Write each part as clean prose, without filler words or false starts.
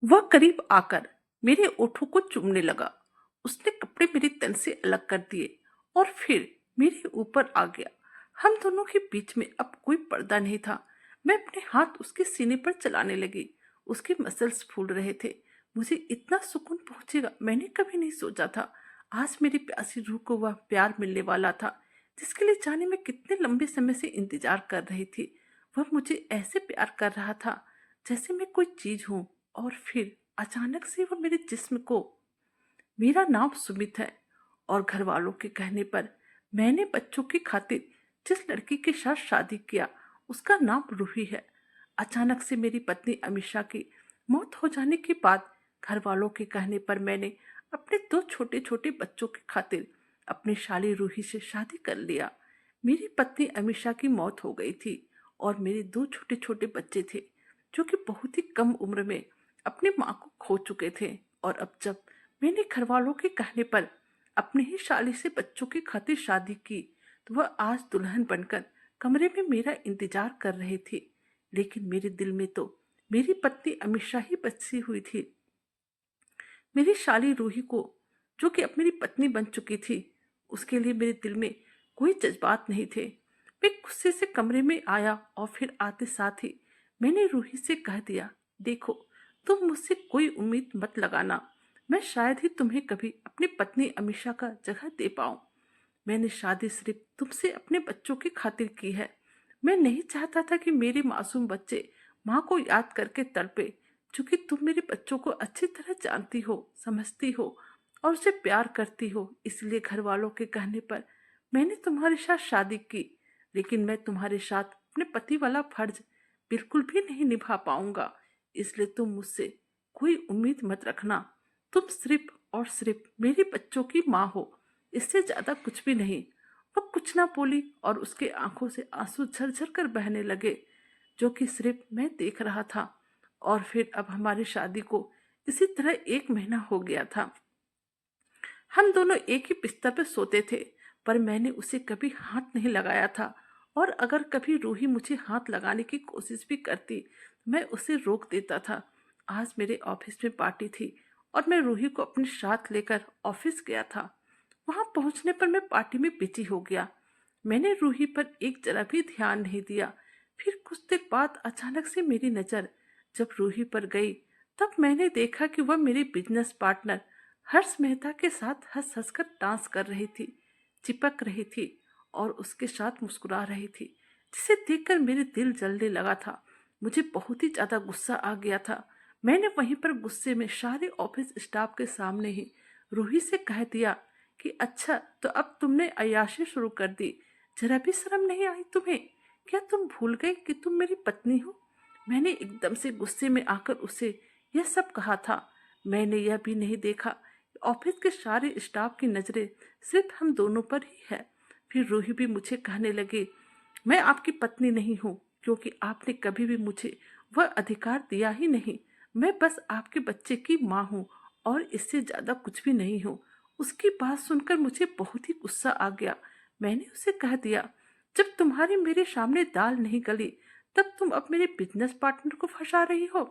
वह करीब आकर मेरे ओठों को चूमने लगा। उसने कपड़े मेरे तन से अलग कर दिए और फिर मेरे ऊपर आ गया। हम दोनों के बीच में अब कोई पर्दा नहीं था। मैं अपने हाथ उसके सीने पर चलाने लगी। उसके मसल्स फूल रहे थे। मुझे इतना सुकून पहुंचेगा मैंने कभी नहीं सोचा था। आज मेरी प्यासी रूह को वह प्यार मिलने वाला था जिसके लिए जाने में कितने लंबे समय से इंतजार कर रही थी। वह मुझे ऐसे प्यार कर रहा था जैसे मैं कोई चीज हूं। और फिर अचानक से वो मेरे जिस्म को, मेरा नाम सुमित है और घर वालों के कहने पर मैंने बच्चों की खातिर जिस लड़की के साथ शादी किया उसका नाम रूही है। अचानक से मेरी पत्नी अमीषा की मौत हो जाने के बाद घर वालों के कहने पर मैंने अपने दो छोटे छोटे बच्चों की खातिर अपनी शाली रूही से शादी कर लिया। मेरी पत्नी अमीषा की मौत हो गई थी और मेरे दो छोटे छोटे बच्चे थे जो कि बहुत ही कम उम्र में अपनी माँ को खो चुके थे। और अब जब मैंने घरवालों के कहने पर अपने ही शाली से बच्चों की खातिर शादी की तो वह आज दुल्हन बनकर कमरे में मेरा इंतजार कर रही थी। लेकिन मेरे दिल में तो मेरी पत्नी हमेशा ही बसी हुई थी। मेरी शाली रूही को, जो कि अब मेरी पत्नी बन चुकी थी, उसके लिए मेरे दिल में कोई जज्बात नहीं थे। मैं गुस्से से कमरे में आया और फिर आते साथ ही मैंने रूही से कह दिया, देखो, तुम मुझसे कोई उम्मीद मत लगाना। मैं शायद ही तुम्हें कभी अपनी पत्नी अमीषा का जगह दे पाऊं। मैंने शादी सिर्फ तुमसे अपने बच्चों की खातिर की है। मैं नहीं चाहता था कि मेरे मासूम बच्चे माँ को याद करके तड़पे। क्योंकि तुम मेरे बच्चों को अच्छी तरह जानती हो, समझती हो और उसे प्यार करती हो, इसलिए घर वालों के कहने पर मैंने तुम्हारे साथ शादी की। लेकिन मैं तुम्हारे साथ अपने पति वाला फर्ज बिल्कुल भी नहीं निभा पाऊंगा। इसलिए तुम मुझसे कोई उम्मीद मत रखना। तुम सिर्फ और सिर्फ मेरे बच्चों की माँ हो, इससे ज्यादा कुछ भी नहीं। वह कुछ ना बोली और उसके आंखों से आंसू झरझर कर बहने लगे, जो कि सिर्फ मैं देख रहा था। और फिर अब हमारी शादी को इसी तरह 1 महीना हो गया था। हम दोनों एक ही बिस्तर पर सोते थे, पर मैंने उसे कभी हाथ नहीं लगाया था। और अगर कभी रूही मुझे हाथ लगाने की कोशिश भी करती मैं उसे रोक देता था। आज मेरे ऑफिस में पार्टी थी और मैं रूही को अपने साथ लेकर ऑफिस गया था। वहां पहुंचने पर मैं पार्टी में बिजी हो गया। मैंने रूही पर एक जरा भी ध्यान नहीं दिया। फिर कुछ देर बाद अचानक से मेरी नजर जब रूही पर गई तब मैंने देखा कि वह मेरे बिजनेस पार्टनर हर्ष मेहता के साथ हंस हंस कर डांस कर रही थी, चिपक रही थी और उसके साथ मुस्कुरा रही थी, जिसे देखकर मेरे दिल जलने लगा था। मुझे बहुत ही ज्यादा गुस्सा आ गया था। मैंने वहीं पर गुस्से में सारे ऑफिस स्टाफ के सामने ही रूही से कह दिया कि अच्छा, तो अब तुमने अय्याशी शुरू कर दी। जरा भी शर्म नहीं आई तुम्हें? क्या तुम भूल गए कि तुम मेरी पत्नी हो? मैंने एकदम से गुस्से में आकर उसे यह सब कहा था। मैंने यह भी नहीं देखा कि ऑफिस के सारे स्टाफ की नजरें सिर्फ हम दोनों पर ही है। फिर रूही भी मुझे कहने लगे, मैं आपकी पत्नी नहीं हूँ क्योंकि आपने कभी भी मुझे वह अधिकार दिया ही नहीं। मैं बस आपके बच्चे की माँ हूँ और इससे ज्यादा कुछ भी नहीं हूँ। उसकी बात सुनकर मुझे बहुत ही गुस्सा आ गया। मैंने उसे कह दिया, जब तुम्हारी मेरे सामने दाल नहीं गली तब तुम अब मेरे बिजनेस पार्टनर को फंसा रही हो।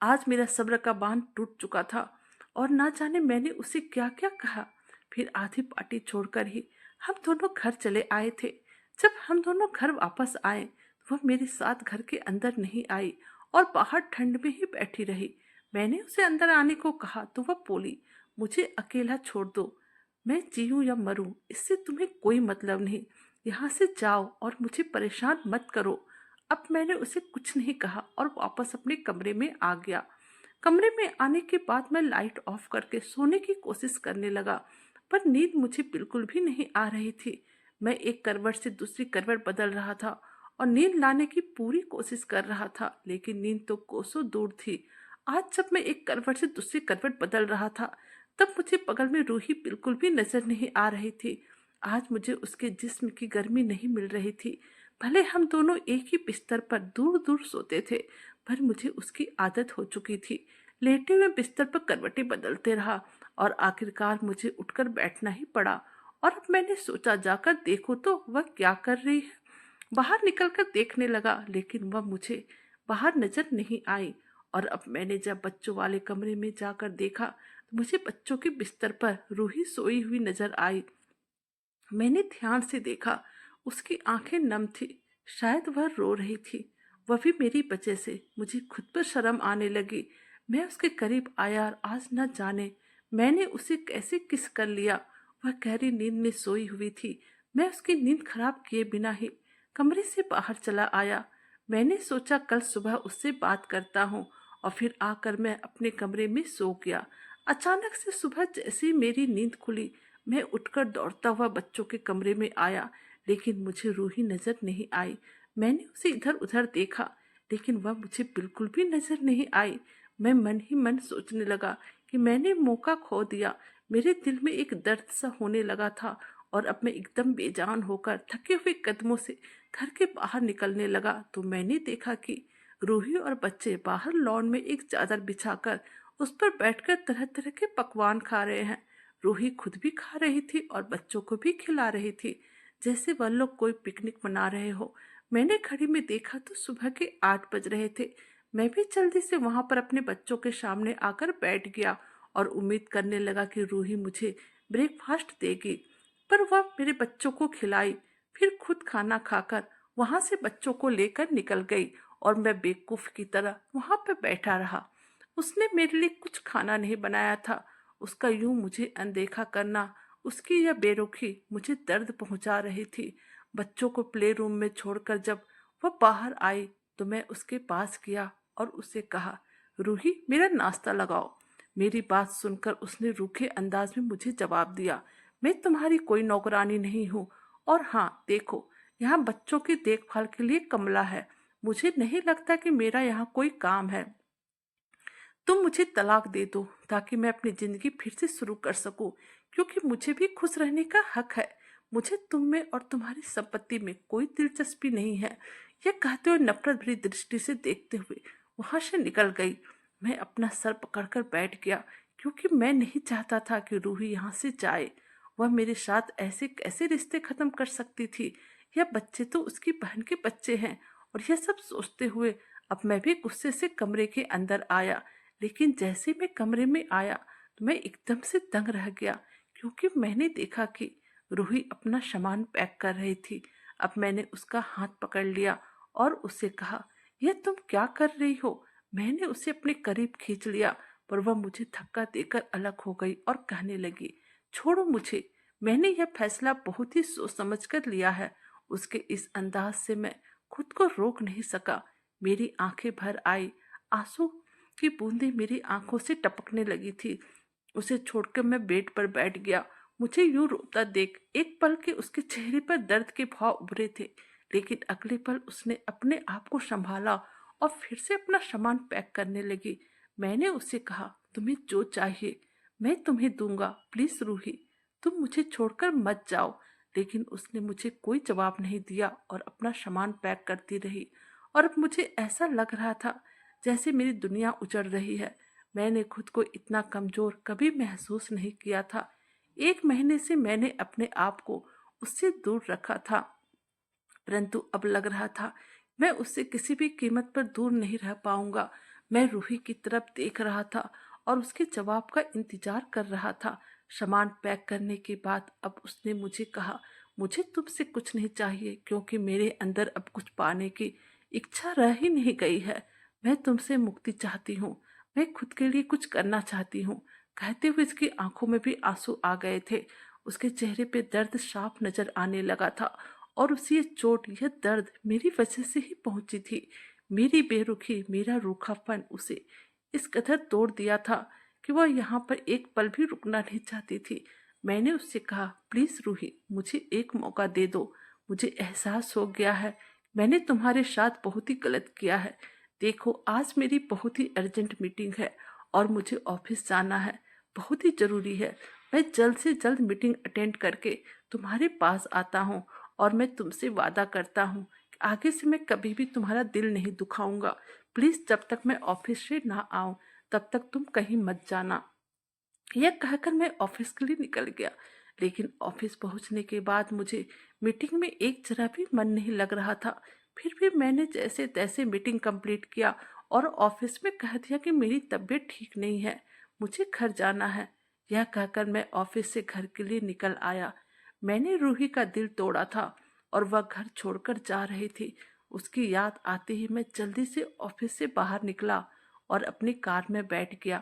आज मेरा सब्र का बांध टूट चुका था और ना जाने मैंने उसे क्या क्या कहा। फिर आधी पार्टी छोड़कर ही हम दोनों घर चले आए थे। जब हम दोनों घर वापस आए तो वह मेरे साथ घर के अंदर नहीं आई और बाहर ठंड में ही बैठी रही। मैंने उसे अंदर आने को कहा तो वह बोली, मुझे अकेला छोड़ दो। मैं जीऊं या मरूं इससे तुम्हें कोई मतलब नहीं। यहाँ से जाओ और मुझे परेशान मत करो। अब मैंने उसे कुछ नहीं कहा और वापस अपने कमरे में आ गया। कमरे में आने के बाद मैं लाइट ऑफ करके सोने की कोशिश करने लगा, पर नींद मुझे बिल्कुल भी नहीं आ रही थी। मैं एक करवट से दूसरी करवट बदल रहा था और नींद लाने की पूरी कोशिश कर रहा था, लेकिन नींद तो कोसों दूर थी। आज जब मैं एक करवट से दूसरी करवट बदल रहा था तब मुझे बगल में रूही बिल्कुल भी नजर नहीं आ रही थी। आज मुझे उसके जिस्म की गर्मी नहीं मिल रही थी। भले हम दोनों एक ही बिस्तर पर दूर दूर सोते थे, पर मुझे उसकी आदत हो चुकी थी। लेटे हुए बिस्तर पर करवटें बदलते रहा और आखिरकार मुझे उठकर बैठना ही पड़ा। और अब मैंने सोचा जाकर देखो तो वह क्या कर रही है। बाहर निकलकर देखने लगा, लेकिन वह मुझे बाहर नजर नहीं आई और अब मैंने जब बच्चों वाले कमरे में जाकर देखा तो मुझे बच्चों के बिस्तर पर रूही सोई हुई नजर आई। मैंने ध्यान से देखा, उसकी आंखें नम थी, शायद वह रो रही थी। वह भी मेरी वजह से। मुझे खुद पर शर्म आने लगी। मैं उसके करीब आया और आज न जाने मैंने उसे कैसे किस कर लिया। वह गहरी नींद में सोई हुई थी। मैं उसकी नींद खराब किए बिना ही कमरे से बाहर चला आया। मैंने सोचा कल सुबह उससे बात करता हूँ और फिर आकर मैं अपने कमरे में सो गया। अचानक से सुबह जैसे ही मेरी नींद खुली, मैं उठकर दौड़ता हुआ बच्चों के कमरे में आया, लेकिन मुझे रूही नजर नहीं आई। मैंने उसे इधर उधर देखा, लेकिन वह मुझे बिल्कुल भी नजर नहीं आई। मैं मन ही मन सोचने लगा कि मैंने मौका खो दिया। मेरे दिल में एक दर्द सा होने लगा था और अब मैं एकदम बेजान होकर थके हुए कदमों से घर के बाहर निकलने लगा तो मैंने देखा कि रूही और बच्चे बाहर लॉन में एक चादर बिछाकर उस पर बैठकर तरह तरह के पकवान खा रहे हैं। रूही खुद भी खा रही थी और बच्चों को भी खिला रही थी, जैसे वह लोग कोई पिकनिक मना रहे हो। मैंने घड़ी में देखा तो सुबह के 8 बज रहे थे। मैं भी जल्दी से वहां पर अपने बच्चों के सामने आकर बैठ गया और उम्मीद करने लगा कि रूही मुझे ब्रेकफास्ट देगी, पर वह मेरे बच्चों को खिलाई, फिर खुद खाना खाकर वहां से बच्चों को लेकर निकल गई और मैं बेवकूफ की तरह वहां पर बैठा रहा। उसने मेरे लिए कुछ खाना नहीं बनाया था। उसका यूं मुझे अनदेखा करना, उसकी यह बेरुखी मुझे दर्द पहुंचा रही थी। बच्चों को प्ले रूम में छोड़कर जब वह बाहर आई तो मैं उसके पास गया और उसे कहा, रूही मेरा नाश्ता लगाओ। मेरी बात सुनकर उसने रूखे अंदाज में मुझे जवाब दिया, मैं तुम्हारी कोई नौकरानी नहीं हूँ। और हाँ देखो, यहाँ बच्चों की देखभाल के लिए कमला है। मुझे नहीं लगता कि मेरा यहाँ कोई काम है। तुम मुझे तलाक दे दो ताकि मैं अपनी जिंदगी फिर से शुरू कर सकूं, क्योंकि मुझे भी खुश रहने का हक है। मुझे तुम में और तुम्हारी संपत्ति में कोई दिलचस्पी नहीं है। यह कहते हुए नफरत भरी दृष्टि से देखते हुए वहां से निकल गई। मैं अपना सर पकड़कर बैठ गया, क्योंकि मैं नहीं चाहता था कि रूही यहाँ से जाए। वह मेरे साथ ऐसे कैसे रिश्ते खत्म कर सकती थी। यह बच्चे तो उसकी बहन के बच्चे हैं। और यह सब सोचते हुए अब मैं भी गुस्से से कमरे के अंदर आया, लेकिन जैसे मैं कमरे में आया तो मैं एकदम से दंग रह गया, क्योंकि मैंने देखा कि रूही अपना सामान पैक कर रही थी। अब मैंने उसका हाथ पकड़ लिया और उससे कहा, यह तुम क्या कर रही हो? मैंने उसे अपने करीब खींच लिया, पर वह मुझे धक्का देकर अलग हो गई और कहने लगी, छोड़ो मुझे, मैंने यह फैसला बहुत ही सोच समझ कर लिया है। उसके इस अंदाज से मैं खुद को रोक नहीं सका। मेरी आंखें भर आई, आंसू की बूंदें मेरी आंखों से टपकने लगी थी। उसे छोड़कर मैं बेड पर बैठ गया। मुझे यूं रोता देख एक पल के उसके चेहरे पर दर्द के भाव उभरे थे, लेकिन अगले पल उसने अपने आप को संभाला और फिर से अपना सामान पैक करने लगी। मैंने उसे कहा, तुम्हें जो चाहिए मैं तुम्हें दूंगा, प्लीज रूही, तुम मुझे छोड़कर मत जाओ। लेकिन उसने मुझे कोई जवाब नहीं दिया और अपना सामान पैक करती रही। और अब मुझे ऐसा लग रहा था जैसे मेरी दुनिया उजड़ रही है। मैंने खुद को इतना कमजोर कभी महसूस नहीं किया था। 1 महीने से मैंने अपने आप को उससे दूर रखा था, परंतु अब लग रहा था मैं उससे किसी भी कीमत पर दूर नहीं रह पाऊंगा। मैं रूही की तरफ देख रहा था और उसके जवाब का इंतजार कर रहा था। सामान पैक करने के बाद अब उसने मुझे कहा, मुझे तुमसे कुछ नहीं चाहिए, क्योंकि मेरे अंदर अब कुछ पाने की इच्छा रह ही नहीं गई है। मैं तुमसे मुक्ति चाहती हूँ। मैं खुद के लिए कुछ करना चाहती हूँ। कहते हुए इसकी आंखों में भी आंसू आ गए थे। उसके चेहरे पे दर्द साफ नजर आने लगा था और उसे ये चोट, यह दर्द मेरी वजह से ही पहुंची थी। मेरी बेरुखी, मेरा रूखापन उसे इस कदर तोड़ दिया था कि वह यहाँ पर एक पल भी रुकना नहीं चाहती थी। मैंने उससे कहा, प्लीज रूही, मुझे एक मौका दे दो। मुझे एहसास हो गया है मैंने तुम्हारे साथ बहुत ही गलत किया है। देखो, आज मेरी बहुत ही अर्जेंट मीटिंग है और मुझे ऑफिस जाना है, बहुत ही जरूरी है। मैं जल्द से जल्द मीटिंग अटेंड करके तुम्हारे पास आता हूँ और मैं तुमसे वादा करता हूँ कि आगे से मैं कभी भी तुम्हारा दिल नहीं दुखाऊंगा। प्लीज जब तक मैं ऑफिस से ना आऊं तब तक तुम कहीं मत जाना। यह कहकर मैं ऑफिस के लिए निकल गया, लेकिन ऑफिस पहुंचने के बाद मुझे मीटिंग में एक जरा भी मन नहीं लग रहा था। फिर भी मैंने जैसे तैसे मीटिंग कंप्लीट किया और ऑफिस में कह दिया कि मेरी तबीयत ठीक नहीं है, मुझे घर जाना है। यह कहकर मैं ऑफिस से घर के लिए निकल आया। मैंने रूही का दिल तोड़ा था और वह घर छोड़कर जा रही थी। उसकी याद आते ही मैं जल्दी से ऑफिस से बाहर निकला और अपनी कार में बैठ गया।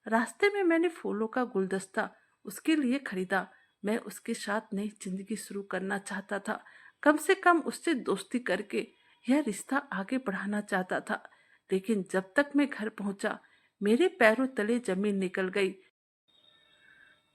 रास्ते में मैंने फूलों का गुलदस्ता उसके लिए खरीदा। मैं उसके साथ नई जिंदगी शुरू करना चाहता था। कम से कम उससे दोस्ती करके यह रिश्ता आगे बढ़ाना चाहता था। लेकिन जब तक मैं घर पहुंचा, मेरे पैरों तले जमीन निकल गई।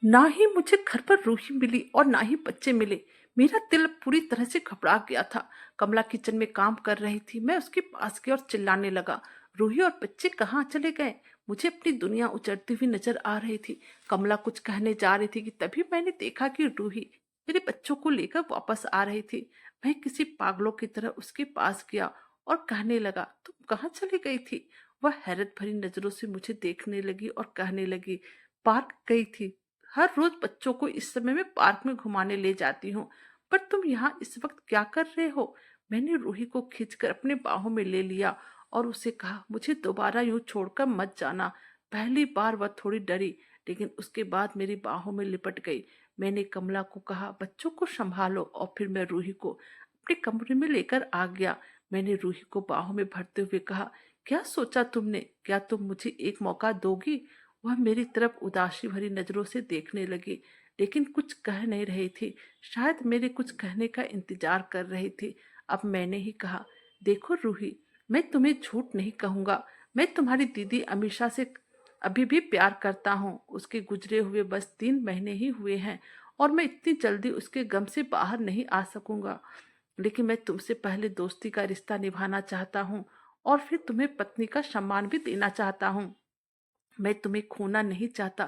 ना ही मुझे घर पर रूही मिली और ना ही बच्चे मिले। मेरा दिल पूरी तरह से घबरा गया था। कमला किचन में काम कर रही थी। मैं उसके पास गया और चिल्लाने लगा, रूही और बच्चे कहाँ चले गए? मुझे अपनी दुनिया उजड़ती हुई नजर आ रही थी। कमला कुछ कहने जा रही थी कि तभी मैंने देखा कि रूही मेरे बच्चों को लेकर वापस आ रही थी। मैं किसी पागलों की तरह उसके पास गया और कहने लगा, तुम कहाँ चली गई थी? वह हैरत भरी नजरों से मुझे देखने लगी और कहने लगी, पार्क गई थी। हर रोज बच्चों को इस समय में पार्क में घुमाने ले जाती हूँ, पर तुम यहाँ इस वक्त क्या कर रहे हो? मैंने रूही को खींचकर अपने बाहों में ले लिया और उसे कहा, मुझे दोबारा यूं छोड़कर मत जाना। पहली बार वह थोड़ी डरी, लेकिन उसके बाद मेरी बाहों में लिपट गई। मैंने कमला को कहा, बच्चों को संभालो, और फिर मैं रूही को अपने कमरे में लेकर आ गया। मैंने रूही को बाहों में भरते हुए कहा, क्या सोचा तुमने? क्या तुम मुझे एक मौका दोगी? वह मेरी तरफ उदासी भरी नजरों से देखने लगी, लेकिन कुछ कह नहीं रही थी। शायद मेरे कुछ कहने का इंतजार कर रही थी। अब मैंने ही कहा, देखो रूही, मैं तुम्हें झूठ नहीं कहूंगा। मैं तुम्हारी दीदी अमीषा से अभी भी प्यार करता हूँ। उसके गुजरे हुए बस 3 महीने ही हुए हैं और मैं इतनी जल्दी उसके गम से बाहर नहीं आ सकूंगा। लेकिन मैं तुमसे पहले दोस्ती का रिश्ता निभाना चाहता हूँ और फिर तुम्हें पत्नी का सम्मान भी देना चाहता हूँ। मैं तुम्हें खोना नहीं चाहता।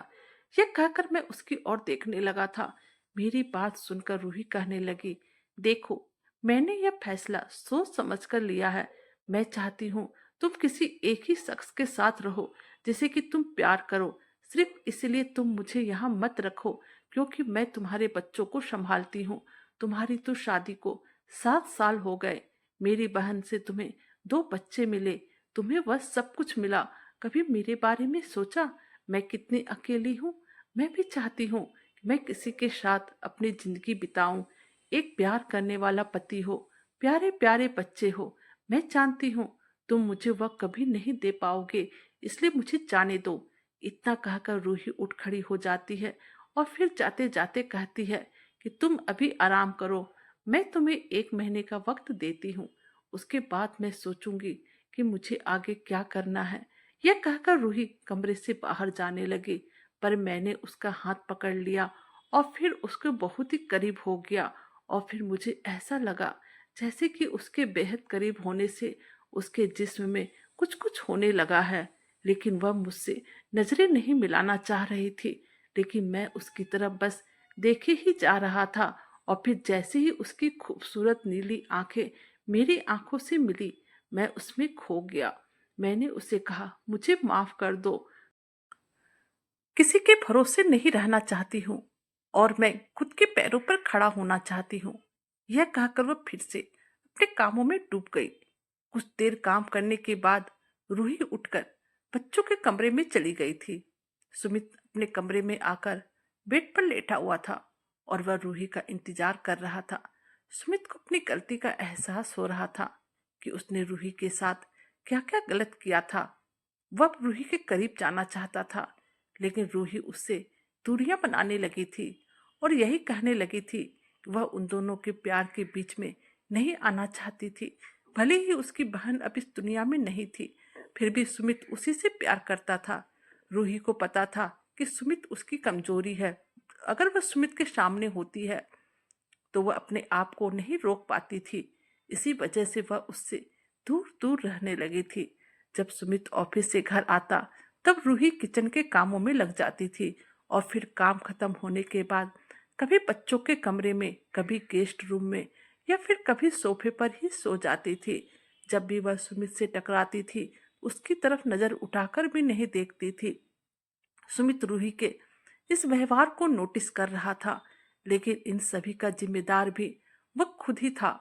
यह कहकर मैं उसकी ओर देखने लगा था। मेरी बात सुनकर रूही कहने लगी, देखो, मैंने यह फैसला सोच समझ कर लिया है। मैं चाहती हूँ तुम किसी एक ही शख्स के साथ रहो जिसे कि तुम प्यार करो। सिर्फ इसलिए तुम मुझे यहाँ मत रखो क्योंकि मैं तुम्हारे बच्चों को संभालती हूँ। तुम्हारी तो शादी को 7 साल हो गए। मेरी बहन से तुम्हें 2 बच्चे मिले। तुम्हें वह सब कुछ मिला। कभी मेरे बारे में सोचा मैं कितनी अकेली हूँ? मैं भी चाहती हूँ कि मैं किसी के साथ अपनी जिंदगी बिताऊं। एक प्यार करने वाला पति हो, प्यारे प्यारे बच्चे हो। मैं जानती हूँ तुम मुझे वह कभी नहीं दे पाओगे, इसलिए मुझे जाने दो। इतना कहकर रूही उठ खड़ी हो जाती है और फिर जाते जाते कहती है कि तुम अभी आराम करो। मैं तुम्हें 1 महीने का वक्त देती हूँ। उसके बाद मैं सोचूंगी कि मुझे आगे क्या करना है। यह कहकर रूही कमरे से बाहर जाने लगी, पर मैंने उसका हाथ पकड़ लिया और फिर उसके बहुत ही करीब हो गया। और फिर मुझे ऐसा लगा जैसे कि उसके बेहद करीब होने से उसके जिस्म में कुछ कुछ होने लगा है। लेकिन वह मुझसे नजरें नहीं मिलाना चाह रही थी, लेकिन मैं उसकी तरफ बस देखे ही जा रहा था। और फिर जैसे ही उसकी खूबसूरत नीली आंखें मेरी आंखों से मिली, मैं उसमें खो गया। मैंने उसे कहा, मुझे माफ कर दो, किसी के भरोसे नहीं रहना चाहती हूँ और मैं खुद के पैरों पर खड़ा होना चाहती हूँ। यह कहकर वह फिर से अपने कामों में डूब गई। कुछ देर काम करने के बाद रूही उठकर बच्चों के कमरे में चली गई थी। सुमित अपने कमरे में आकर बेड पर लेटा हुआ था और वह रूही का इंतजार कर रहा था। सुमित को अपनी गलती का एहसास हो रहा था कि उसने रूही के साथ क्या क्या गलत किया था। वह रूही के करीब जाना चाहता था, लेकिन रूही उससे दूरियां बनाने लगी थी और यही कहने लगी थी कि वह उन दोनों के प्यार के बीच में नहीं आना चाहती थी। भले ही उसकी बहन अब इस दुनिया में नहीं थी, फिर भी सुमित उसी से प्यार करता था। रूही को पता था कि सुमित उसकी कमजोरी है। अगर वह सुमित के सामने होती है तो वह अपने आप को नहीं रोक पाती थी। इसी वजह से वह उससे दूर दूर रहने लगी थी। जब सुमित ऑफिस से घर आता तब रूही किचन के कामों में लग जाती थी और फिर काम खत्म होने के बाद कभी बच्चों के कमरे में, कभी गेस्ट रूम में या फिर कभी सोफे पर ही सो जाती थी। जब भी वह सुमित से टकराती थी उसकी तरफ नजर उठाकर भी नहीं देखती थी। सुमित रूही के इस व्यवहार को नोटिस कर रहा था, लेकिन इन सभी का जिम्मेदार भी वह खुद ही था।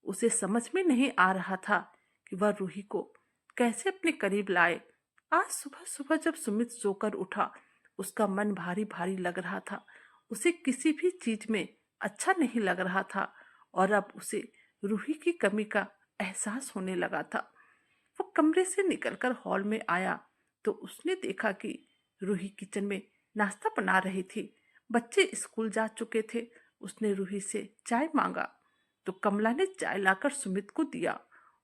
उसे समझ में नहीं आ रहा था कि वह रूही को कैसे अपने करीब लाए। आज सुबह सुबह जब सुमित सोकर उठा, उसका मन भारी भारी लग रहा था। उसे किसी भी चीज में अच्छा नहीं लग रहा था और अब उसे रूही की कमी का एहसास होने लगा था। वो कमरे से निकलकर हॉल में आया तो उसने देखा कि रूही किचन में नाश्ता बना रही थी। बच्चे स्कूल जा चुके थे। उसने रूही से चाय मांगा तो कमला ने चाय लाकर सुमित को दिया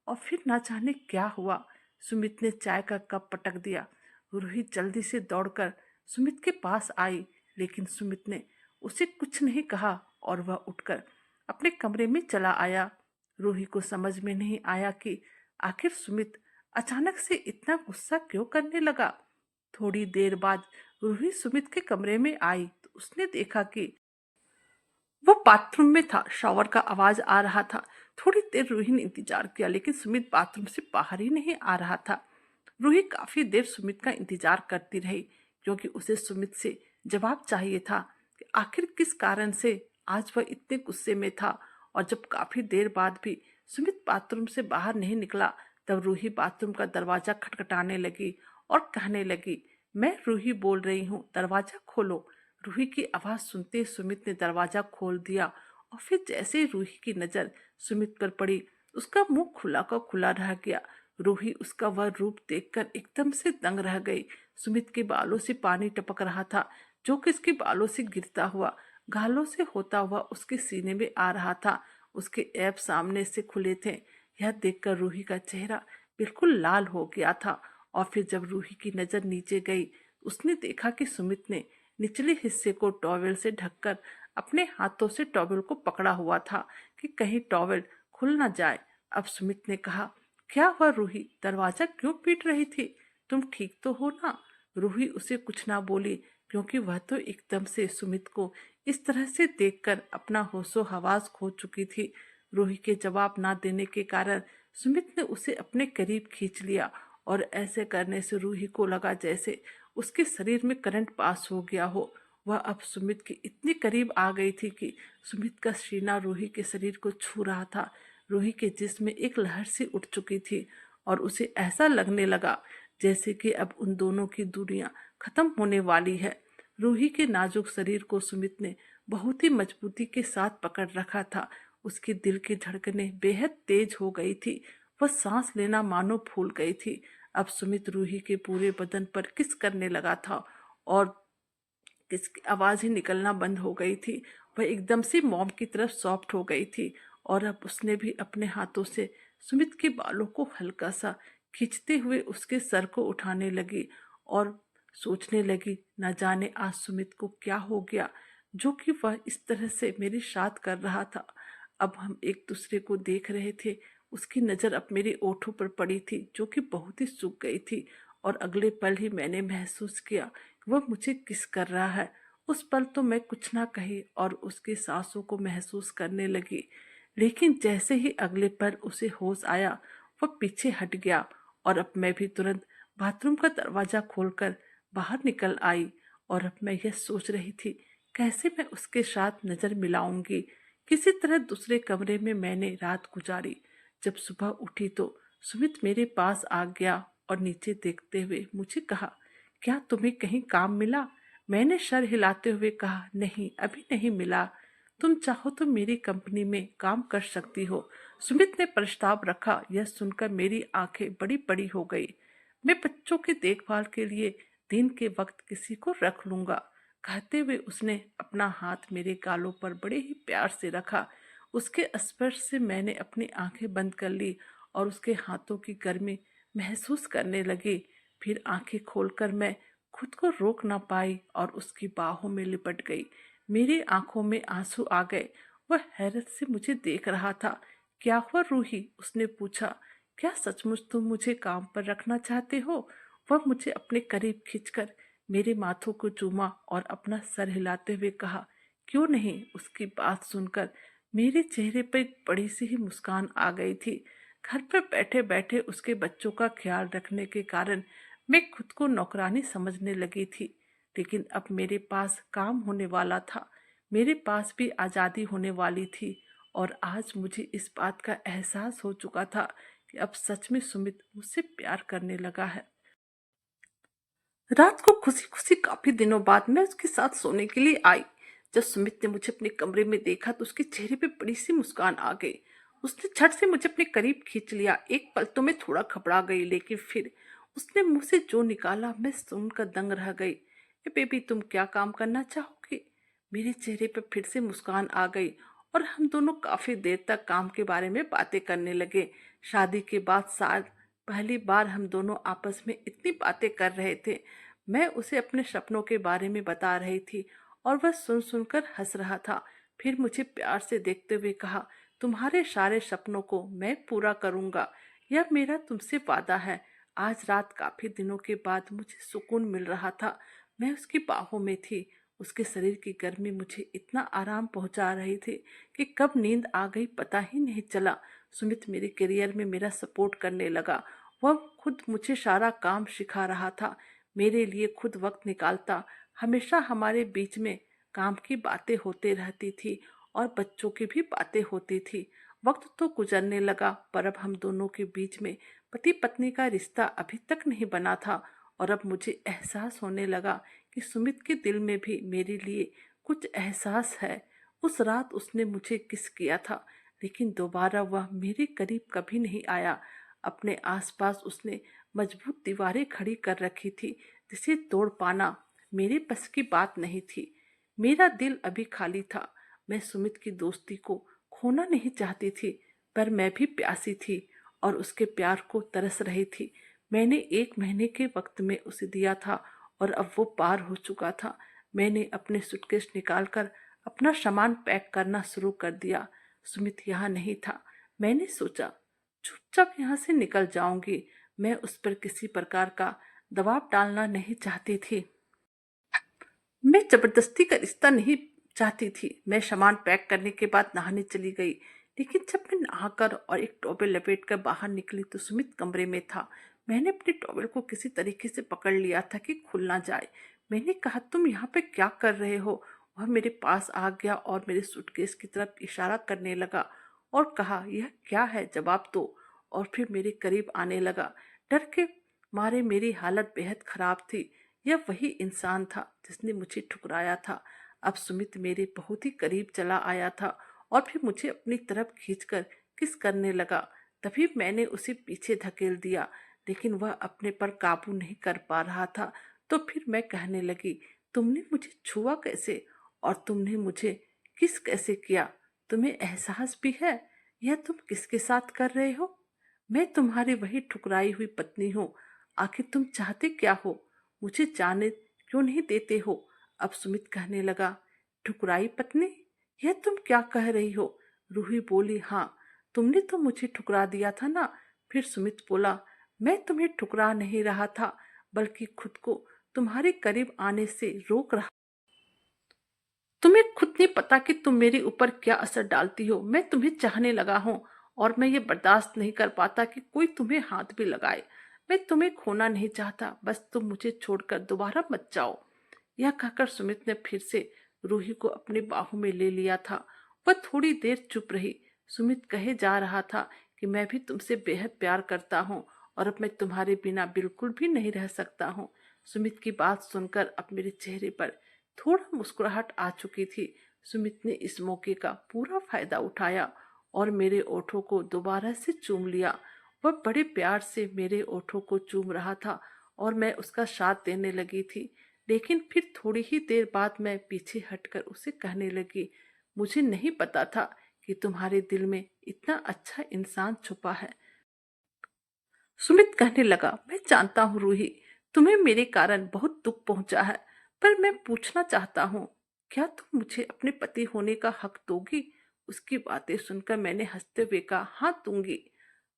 और फिर ना जाने क्या हुआ, सुमित ने चाय का कप पटक दिया। रूही जल्दी से दौड़कर सुमित के पास आई, लेकिन सुमित ने उसे कुछ नहीं कहा और वह उठकर अपने कमरे में चला आया। रूही को समझ में नहीं आया कि आखिर सुमित अचानक से इतना गुस्सा क्यों करने लगा। थोड़ी देर बाद रूही सुमित के कमरे में आई तो उसने देखा कि वो बाथरूम में था। शॉवर का आवाज आ रहा था। थोड़ी देर रूही ने इंतजार किया, लेकिन सुमित बाथरूम से बाहर ही नहीं आ रहा था। रूही काफी देर सुमित का इंतजार करती रही, क्योंकि उसे सुमित से जवाब चाहिए था कि आखिर किस कारण से आज वह इतने गुस्से में था। और जब काफी देर बाद भी सुमित बाथरूम से बाहर नहीं निकला, तब रूही बाथरूम का दरवाजा खटखटाने लगी और कहने लगी, मैं रूही बोल रही हूँ, दरवाजा खोलो। रूही की आवाज सुनते सुमित ने दरवाजा खोल दिया और फिर जैसे ही रूही की नजर सुमित पर पड़ी, उसका मुंह खुला का खुला रह गया। रूही उसका वह रूप देखकर एकदम से दंग रह गई। सुमित के बालों से पानी टपक रहा था, जो कि उसके बालों से गिरता हुआ गालों से होता हुआ उसके सीने में आ रहा था। उसके ऐब सामने से खुले थे। यह देखकर रूही का चेहरा बिल्कुल लाल हो गया था। और फिर जब रूही की नजर नीचे गई, उसने देखा कि सुमित ने निचले हिस्से को टॉवेल से ढककर अपने हाथों से टॉवेल को पकड़ा हुआ था कि कहीं टॉवेल खुल न जाए। अब सुमित ने कहा, क्या हुआ रूही, दरवाजा क्यों पीट रही थी? तुम ठीक तो हो ना? रूही उसे कुछ ना बोली, क्योंकि वह तो एकदम से सुमित को इस तरह से देखकर अपना होशो हवास खो चुकी थी। रूही के जवाब ना देने के कारण सुमित ने उसे अपने करीब खींच लिया और ऐसे करने से रूही को लगा जैसे उसके शरीर में करंट पास हो गया हो। वह अब सुमित के इतनी करीब आ गई थी कि सुमित का सीना रूही के शरीर को छू रहा था। रूही के जिस्म में एक लहर सी उठ चुकी थी और उसे ऐसा लगने लगा जैसे कि अब उन दोनों की दूरियां खत्म होने वाली है। रूही के नाजुक शरीर को सुमित ने बहुत ही मजबूती के साथ पकड़ रखा था। उसके दिल की धड़कनें बेहद तेज हो गई थी। वह सांस लेना मानो भूल गई थी। अब सुमित रूही के पूरे बदन पर किस करने लगा था और किसकी आवाज ही निकलना बंद हो गई थी। वह एकदम से मॉम की तरफ सॉफ्ट हो गई थी और अब उसने भी अपने हाथों से सुमित के बालों को हल्का सा खींचते हुए उसके सर को उठाने लगी और सोचने लगी, न जाने आज सुमित को क्या हो गया जो कि वह इस तरह से मेरे साथ कर रहा था। अब हम एक दूसरे को देख रहे थे। उसकी नजर अब मेरे ओठों पर पड़ी थी, जो कि बहुत ही सूख गई थी और अगले पल ही मैंने महसूस किया वह मुझे किस कर रहा है। उस पल तो मैं कुछ ना कही और उसकी सांसों को महसूस करने लगी, लेकिन जैसे ही अगले पल उसे होश आया, वह पीछे हट गया और अब मैं भी तुरंत बाथरूम का दरवाजा खोलकर बाहर निकल आई। और अब मैं यह सोच रही थी कैसे मैं उसके साथ नजर मिलाऊंगी। किसी तरह दूसरे कमरे में मैंने रात गुजारी। जब सुबह उठी तो सुमित मेरे पास आ गया और नीचे देखते हुए मुझे कहा, क्या तुम्हें कहीं काम मिला? मैंने सर हिलाते हुए कहा, नहीं, अभी नहीं मिला। तुम चाहो तो मेरी कंपनी में काम कर सकती हो, सुमित ने प्रस्ताव रखा। यह सुनकर मेरी आंखें बड़ी बड़ी हो गई। मैं बच्चों की देखभाल के लिए दिन के वक्त किसी को रख लूंगा, कहते हुए उसने अपना हाथ मेरे गालों पर बड़े ही प्यार से रखा। उसके स्पर्श से मैंने अपनी आंखें बंद कर ली और उसके हाथों की गर्मी महसूस करने लगी। फिर आंखें खोलकर मैं खुद को रोक ना पाई और उसकी बाहों में लिपट गई। मेरी आंखों में आंसू आ गए। वह हैरत से मुझे देख रहा था। क्या हुआ रूही, उसने पूछा। क्या सचमुच तुम मुझे काम पर रखना चाहते हो? वह मुझे अपने करीब खींचकर मेरे माथों को चूमा और अपना सर हिलाते हुए कहा, क्यों नहीं? उसकी बात सुनकर मेरे चेहरे पर एक बड़ी सी ही मुस्कान आ गई थी। घर पर बैठे बैठे उसके बच्चों का ख्याल रखने के कारण मैं खुद को नौकरानी समझने लगी थी, लेकिन अब मेरे पास काम होने वाला था। मेरे पास भी आज़ादी होने वाली थी और आज मुझे इस बात का एहसास हो चुका था कि अब सच में सुमित मुझसे प्यार करने लगा है। रात को खुशी खुशी काफी दिनों बाद मैं उसके साथ सोने के लिए आई। जब सुमित ने मुझे अपने कमरे में देखा तो उसके चेहरे पे बड़ी सी मुस्कान आ गई। उसने झट से मुझे अपने करीब खींच लिया। एक पल तो मैं थोड़ा घबरा गई, लेकिन फिर उसने मुंह से जो निकाला मैं सुनकर दंग रह गई। ए बेबी, तुम क्या काम करना चाहोगी? मेरे चेहरे पर फिर से मुस्कान आ गई और हम दोनों काफी देर तक काम के बारे में बातें करने लगे। शादी के बाद शायद पहली बार हम दोनों आपस में इतनी बातें कर रहे थे। मैं उसे अपने सपनों के बारे में बता रही थी और वह सुन सुनकर हंस रहा था। फिर मुझे प्यार से देखते हुए कहा, तुम्हारे सारे सपनों को मैं पूरा करूंगा, यह मेरा तुमसे वादा है। आज रात काफी दिनों के बाद मुझे सुकून मिल रहा था। मैं उसकी बाहों में थी। उसके शरीर की गर्मी मुझे इतना आराम पहुंचा रही थी कि कब नींद आ गई पता ही नहीं चला। सुमित मेरे करियर में मेरा सपोर्ट करने लगा। वह खुद मुझे सारा काम सिखा रहा था, मेरे लिए खुद वक्त निकालता। हमेशा हमारे बीच में काम की बातें होते रहती थी और बच्चों की भी बातें होती थी। वक्त तो गुजरने लगा, पर अब हम दोनों के बीच में पति पत्नी का रिश्ता अभी तक नहीं बना था। और अब मुझे एहसास होने लगा कि सुमित के दिल में भी मेरे लिए कुछ एहसास है। उस रात उसने मुझे किस किया था, लेकिन दोबारा वह मेरे करीब कभी नहीं आया। अपने आसपास उसने मजबूत दीवारें खड़ी कर रखी थी, जिसे तोड़ पाना मेरे बस की बात नहीं थी। मेरा दिल अभी खाली था। मैं सुमित की दोस्ती को खोना नहीं चाहती थी, पर मैं भी प्यासी थी और उसके प्यार को तरस रही थी। मैंने 1 महीने के वक्त में उसे दिया था और अब वो पार हो चुका था। मैंने अपने सूटकेस निकालकर अपना सामान पैक करना शुरू कर दिया। सुमित यहाँ नहीं था। मैंने सोचा चुपचाप यहाँ से निकल जाऊंगी। मैं उस पर किसी प्रकार का दबाव डालना नहीं चाहती थी। मैं जबरदस्ती का रिश्ता नहीं चाहती थी। मैं सामान पैक करने के बाद नहाने चली गई, लेकिन जब मैं नहाकर और एक टॉवेल लपेट कर बाहर निकली तो सुमित कमरे में था। मैंने अपने टॉवेल को किसी तरीके से पकड़ लिया था कि खुल ना जाए। मैंने कहा, तुम यहाँ पे क्या कर रहे हो? वह मेरे पास आ गया और मेरे सूटकेस की तरफ इशारा करने लगा और कहा, यह क्या है, जवाब दो। और फिर मेरे करीब आने लगा। डर के मारे मेरी हालत बेहद खराब थी। यह वही इंसान था जिसने मुझे ठुकराया था। अब सुमित मेरे बहुत ही करीब चला आया था और फिर मुझे अपनी तरफ खींचकर किस करने लगा। तभी मैंने उसे पीछे धकेल दिया, लेकिन वह अपने पर काबू नहीं कर पा रहा था। तो फिर मैं कहने लगी, तुमने मुझे छुआ कैसे और तुमने मुझे किस कैसे किया? तुम्हें एहसास भी है यह तुम किसके साथ कर रहे हो? मैं तुम्हारी वही ठुकराई हुई पत्नी हूँ। आखिर तुम चाहते क्या हो? मुझे जाने क्यों नहीं देते हो? अब सुमित कहने लगा, ठुकराई पत्नी? यह तुम क्या कह रही हो? रूही बोली, हाँ, तुमने तो मुझे ठुकरा दिया था ना। फिर सुमित बोला, मैं तुम्हें ठुकरा नहीं रहा था, बल्कि खुद को तुम्हारे करीब आने से रोक रहा। तुम्हें खुद नहीं पता कि तुम मेरे ऊपर क्या असर डालती हो। मैं तुम्हें चाहने लगा हूं और मैं ये बर्दाश्त नहीं कर पाता कि कोई तुम्हें हाथ भी लगाए। मैं तुम्हें खोना नहीं चाहता, बस तुम मुझे छोड़कर दोबारा मत जाओ। यह कहकर सुमित ने फिर से रूही को अपनी बाहों में ले लिया था। वह थोड़ी देर चुप रही। सुमित कहे जा रहा था कि मैं भी तुमसे बेहद प्यार करता हूँ और अब मैं तुम्हारे बिना बिल्कुल भी नहीं रह सकता हूँ। सुमित की बात सुनकर अब मेरे चेहरे पर थोड़ा मुस्कुराहट आ चुकी थी। सुमित ने इस मौके का पूरा फायदा उठाया और मेरे ओठों को दोबारा से चूम लिया। वह बड़े प्यार से मेरे ओठों को चूम रहा था और मैं उसका साथ देने लगी थी। लेकिन फिर थोड़ी ही देर बाद मैं पीछे हटकर उसे कहने लगी, मुझे नहीं पता था कि तुम्हारे दिल में इतना अच्छा इंसान छुपा है। सुमित कहने लगा, मैं जानता हूँ रूही, तुम्हें मेरे कारण बहुत दुख पहुंचा है, पर मैं पूछना चाहता हूँ, क्या तुम मुझे अपने पति होने का हक दोगी? उसकी बातें सुनकर मैंने हंसते हुए कहा, हाँ दूंगी।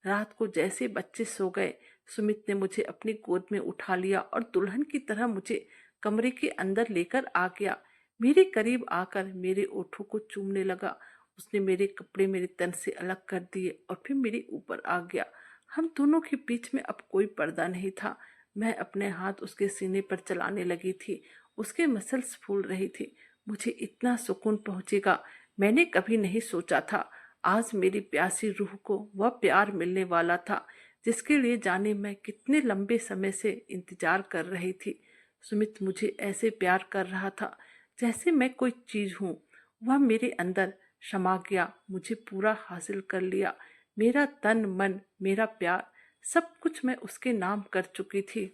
रात को जैसे बच्चे सो गए, सुमित ने मुझे अपनी गोद में उठा लिया और दुल्हन की तरह मुझे कमरे के अंदर लेकर आ गया। मेरे करीब आकर मेरे ओठों को चूमने लगा। उसने मेरे कपड़े मेरे तन से अलग कर दिए और फिर मेरे ऊपर आ गया। हम दोनों के बीच में अब कोई पर्दा नहीं था। मैं अपने हाथ उसके सीने पर चलाने लगी थी। उसके मसल्स फूल रही थी। मुझे इतना सुकून पहुंचेगा मैंने कभी नहीं सोचा था। आज मेरी प्यासी रूह को वह प्यार मिलने वाला था जिसके लिए जाने मैं कितने लंबे समय से इंतजार कर रही थी। सुमित मुझे ऐसे प्यार कर रहा था जैसे मैं कोई चीज हूँ। वह मेरे अंदर समा गया, मुझे पूरा हासिल कर लिया। मेरा तन मन, मेरा प्यार, सब कुछ मैं उसके नाम कर चुकी थी।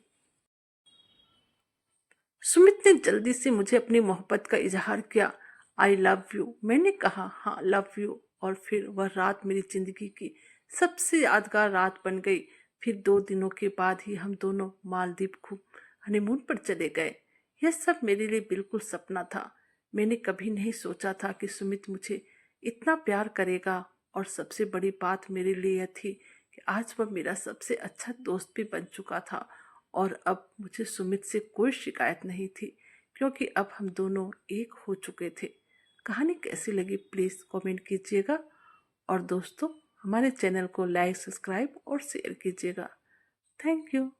सुमित ने जल्दी से मुझे अपनी मोहब्बत का इजहार किया। आई लव यू, मैंने कहा। हाँ, लव यू। और फिर वह रात मेरी जिंदगी की सबसे यादगार रात बन गई। फिर 2 दिनों के बाद ही हम दोनों मालदीव खूब हनीमून पर चले गए। यह सब मेरे लिए बिल्कुल सपना था। मैंने कभी नहीं सोचा था कि सुमित मुझे इतना प्यार करेगा। और सबसे बड़ी बात मेरे लिए यह थी कि आज वह मेरा सबसे अच्छा दोस्त भी बन चुका था। और अब मुझे सुमित से कोई शिकायत नहीं थी, क्योंकि अब हम दोनों एक हो चुके थे। कहानी कैसी लगी प्लीज़ कमेंट कीजिएगा। और दोस्तों, हमारे चैनल को लाइक, सब्सक्राइब और शेयर कीजिएगा। Thank you.